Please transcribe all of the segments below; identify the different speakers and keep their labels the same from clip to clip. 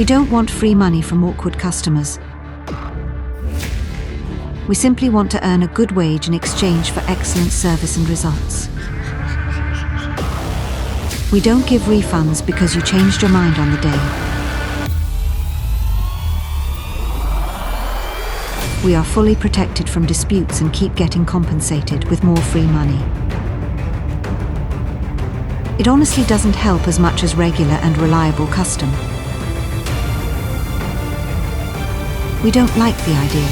Speaker 1: We don't want free money from awkward customers. We simply want to earn a good wage in exchange for excellent service and results. We don't give refunds because you changed your mind on the day. We are fully protected from disputes and keep getting compensated with more free money. It honestly doesn't help as much as regular and reliable custom. We don't like the idea.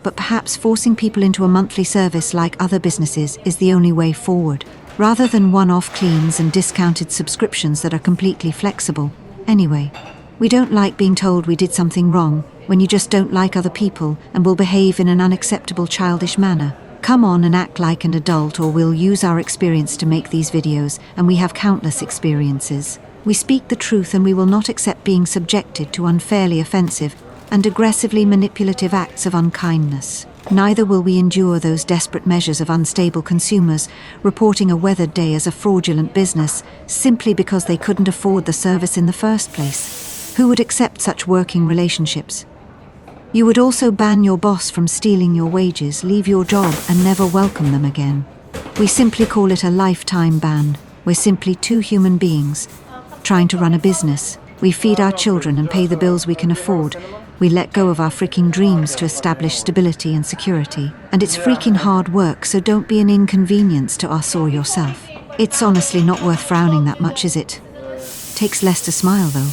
Speaker 1: But perhaps forcing people into a monthly service like other businesses is the only way forward, rather than one-off cleans and discounted subscriptions that are completely flexible. Anyway, we don't like being told we did something wrong when you just don't like other people and will behave in an unacceptable childish manner. Come on and act like an adult, or we'll use our experience to make these videos, and we have countless experiences. We speak the truth, and we will not accept being subjected to unfairly offensive and aggressively manipulative acts of unkindness. Neither will we endure those desperate measures of unstable consumers reporting a weathered day as a fraudulent business simply because they couldn't afford the service in the first place. Who would accept such working relationships? You would also ban your boss from stealing your wages, leave your job, and never welcome them again. We simply call it a lifetime ban. We're simply two human beings trying to run a business. We feed our children and pay the bills we can afford. We let go of our freaking dreams to establish stability and security. And it's freaking hard work, so don't be an inconvenience to us or yourself. It's honestly not worth frowning that much, is it? Takes less to smile, though.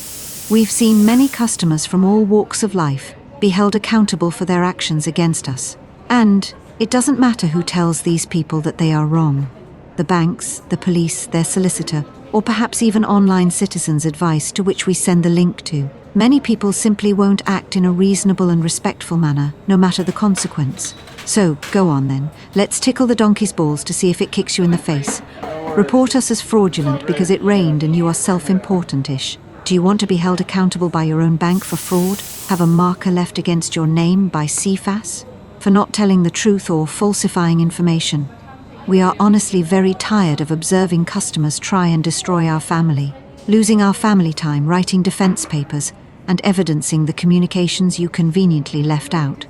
Speaker 1: We've seen many customers from all walks of life be held accountable for their actions against us. And it doesn't matter who tells these people that they are wrong. The banks, the police, their solicitor, or perhaps even online citizens' advice to which we send the link to. Many people simply won't act in a reasonable and respectful manner, no matter the consequence. So, go on then. Let's tickle the donkey's balls to see if it kicks you in the face. Report us as fraudulent because it rained and you are self-important-ish. Do you want to be held accountable by your own bank for fraud? Have a marker left against your name by CFAS? For not telling the truth or falsifying information? We are honestly very tired of observing customers try and destroy our family, losing our family time writing defense papers and evidencing the communications you conveniently left out.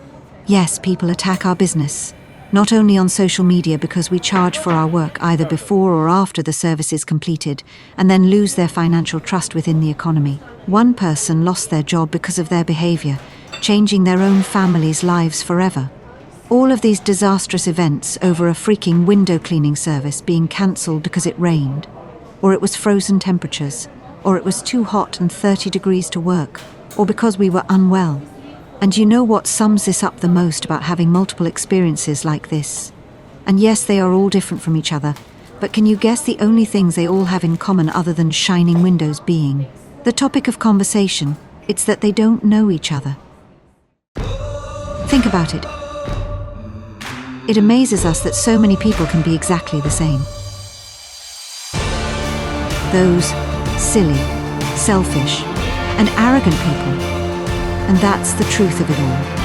Speaker 1: Yes, people attack our business, not only on social media because we charge for our work either before or after the service is completed, and then lose their financial trust within the economy. One person lost their job because of their behavior, changing their own family's lives forever. All of these disastrous events over a freaking window cleaning service being cancelled because it rained, or it was frozen temperatures, or it was too hot and 30 degrees to work, or because we were unwell. And you know what sums this up the most about having multiple experiences like this? And yes, they are all different from each other, but can you guess the only things they all have in common other than shining windows being? The topic of conversation, it's that they don't know each other. Think about it. It amazes us that so many people can be exactly the same. Those silly, selfish, and arrogant people. And that's the truth of it all.